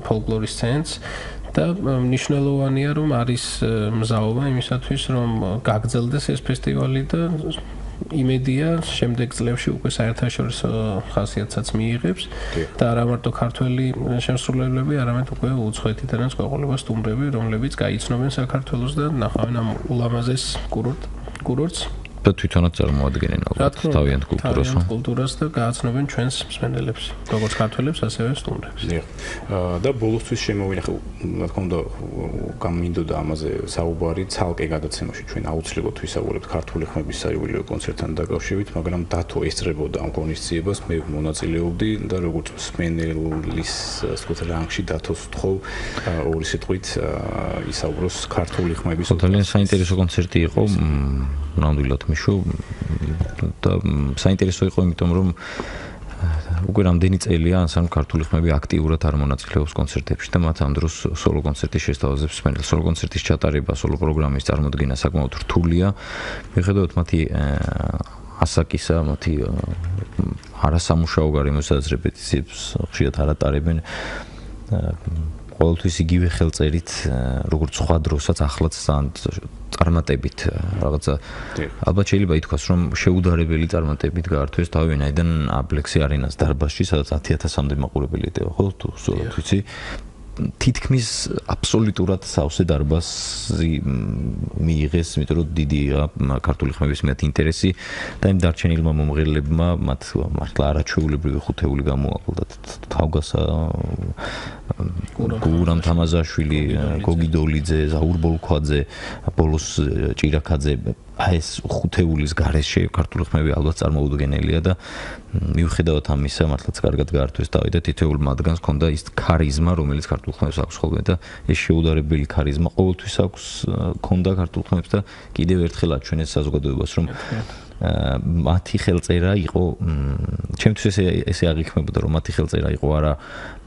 ფოლკლორის ცენტრს და მნიშვნელოვანია რომ არის მზაობა იმისათვის რომ გაგრძელდეს ეს ფესტივალი და იმედია შემდეგ წლებში უკვე საერთაშორისო ხასიათსაც მიიღებს და არა მარტო ქართველი შემსრულებლები, არამედ უკვე უცხოეთიდანაც გვეყოლება სტუმრები, რომლებიც გაიცნობენ საქართველოს და ნახავენ ამ ულამაზეს კურორტს და თვითონაც წარმოადგენენ ალბათ თავიანთ კულტურას. თავიანთ კულტურას და გააცნობენ ჩვენს მსმენელებს, როგორც ქართველებს, ასევე სტუმრებს. და ბოლოსთვის შემოვინახე, რა თქმა უნდა, გამინდოდა ამაზე საუბარი ცალკე გადაცემაში ჩვენ აუცილებლად ვისაუბრებთ ქართული ხმების საიუველირო კონცერტთან დაკავშირებით, მაგრამ დათო ესწრებოდა ამ ღონისძიებას, მე მონაწილეობდი და როგორც მსმენელის ასეთ რანგში დათოს თხოვ ორი სიტყვით ისაუბროს ქართული ხმების. ძალიან საინტერესო კონცერტი იყო, ნამდვილად მიშო და საინტერესო იყო იმიტომ რომ უკვე რამდენი წელია ანსამბლი ქართული ხმები აქტიურად არ მონაწილეობს კონცერტებში და მათ ამ დროს სოლო კონცერტის შესთავაზებს მსმენელს. სოლო კონცერტის ჩატარება, სოლო პროგრამის წარმოდგენა საკმაოდ რთულია. მიუხედავად მათი ასაკისა, მათი არასამუშაო გარემოსაზრებებს ხშირად არ ატარებენ. ყოველთვის იგივე ხელწერით, როგორც სხვა დროსაც ახლაც წარმატებით რაღაცა ალბათ შეიძლება ითქვას, რომ შეუდარებელი წარმატებით გაართვეს თავი ვინაიდან აბლექსი არენას დარბაზში, სადაც 10,000-მდე მაყურებელი ეტევა, ხო? თუ სწორად ვიცი. თითქმის აბსოლუტურად სავსე დარბაზი მიიღეს, იმიტომ რომ დიდია ქართული ხმების მეათ ინტერესი და იმ დარჩენილმა მომღერლებმა მათ მართლა არაჩვეულებრივი ხუთეული გამოაკლდათ. თავგასა გურამ თამაზაშვილი, გოგი დოლიძე, ზაურ ბოლქვაძე, ბოლოს ჭირაქაძე, ეს ხუთეულის გარეშე ქართული ხმები ალბათ წარმოუდგენელია და მიუხედავად ამისა, მართლაც კარგად გაართვეს თავი და თითოეულ მათგანს ჰქონდა ის ქარიზმა, რომელიც ქართულ ხმებს აქვს ხოლმე და ეს შეუდარებელი ქარიზმა ყოველთვის აქვს ჰქონდა ქართულ ხმებს და კიდევ ერთხელ აჩვენეს საზოგადოებას, რომ მათი ხელწერა იყო, ჩემთვის ესე აღიქმებოდა, რომ მათი ხელწერა იყო არა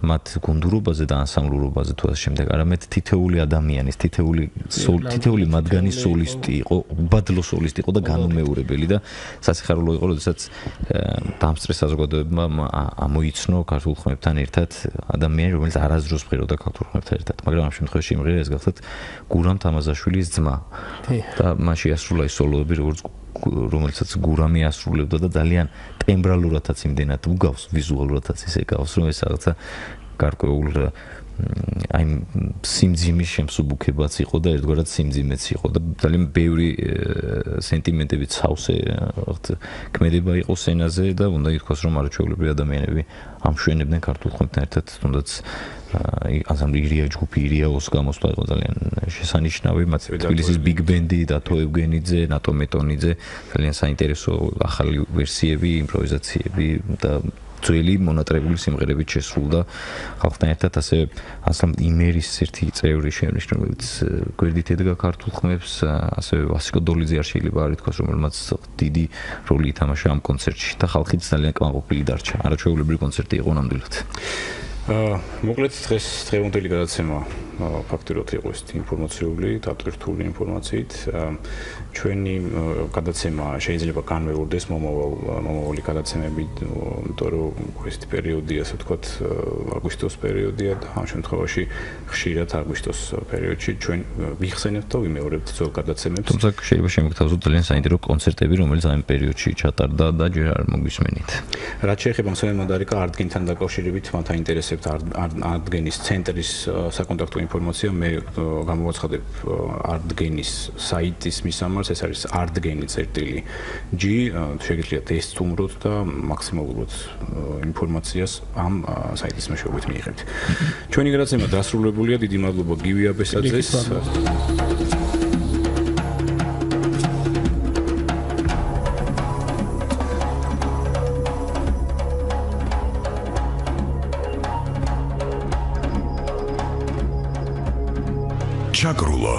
მათ გუნდურობაზე და ანსამბლურობაზე თუ ასე შემდეგ, არამედ თითოეული ადამიანის, თითოეული მათგანის სოლისტი იყო, უბადლო სოლისტი იყო და განუმეორებელი და სასიხარულო იყო, როდესაც დამსწრე საზოგადოებმა ამოიცნო ქართულ ხმებთან ერთად ადამიანი, რომელიც არასდროს მღეროდა ქართულ ხმებთან ერთად, მაგრამ ამ შემთხვევაში იმღერა ეს გახლდათ გურამ თამაზაშვილის ძმა და მან შეასრულა ის სოლოები, რომელსაც გურამი ასრულებდა და ძალიან ტემბრალურადაც იმდენად უგავს, ვიზუალურადაც ისე გავს, რომ ეს რაღაცა გარკვეულ აი სიმძიმის შემსუბუქებაც იყო და ერთგვარად სიმძიმეც იყო და ძალიან ბევრი სენტიმენტებით სავსე ქმედება იყო სცენაზე და უნდა ითქვას, რომ არაჩვეულებრივი ადამიანები ამშვენებდნენ ქართულ ხმებთან ერთად, თუნდაც ანსამბლი ირია ჯგუფი ირიაოს გამოსვლა იყო ძალიან შესანიშნავი, მათ თბილისის ბიგ ბენდი, დათო ევგენიძე, ნატო მეტონიძე, ძალიან საინტერესო ახალი ვერსიები, იმპროვიზაციები და ძველი მონატრებული სიმღერებით შესრულდა ხალხთან ერთად, ასევე ანსამბლი იმერის ერთი წევრი შენიშნა, რომელიც გვერდით ედგა ქართულ ხმებს, ასევე ვასიკო დოლიძე არ შეიძლება არ ითქვას, რომელმაც დიდი როლი ითამაშა ამ კონცერტში და ხალხიც ძალიან კმაყოფილი დარჩა. არაჩვეულებრივი კონცერტი იყო ნამდვილად. მოკლედ დღევანდელი გადაცემა ფაქტობრივად იყო ეს ინფორმაციული, დატვირთული ინფორმაციით. ჩვენი გადაცემა შეიძლება განმეორდეს მომავალი გადაცემები, იმიტომ რომ ეს პერიოდი, ასე ვთქვათ, აგვისტოს პერიოდია და ამ შემთხვევაში ხშირად აგვისტოს პერიოდში ჩვენ ვიხსენებთ და ვიმეორებთ ძველ გადაცემებს. თუმცა შეიძლება შემოგთავაზოთ ძალიან საინტერესო კონცერტები, რომელიც ამ პერიოდში ჩატარდა და ჯერ არ მოგვისმენით. რაც შეეხება მსმენელმა დარეკა არტგენთან დაკავშირებით, მათ აინტერესებთ არტგენის ცენტრის საკონტაქტო ინფორმაცია, მე გამოვაცხადებ არტგენის საიტის მისამართს, ეს არის artgeni.g, შეგიძლიათ ესწუმროთ და მაქსიმალურად ინფორმაციას ამ საიტის მეშვეობით მიიღებთ. ჩვენი გადაცემა დასრულებულია, დიდი მადლობა გივი აბესაძეს. ჩაკრულო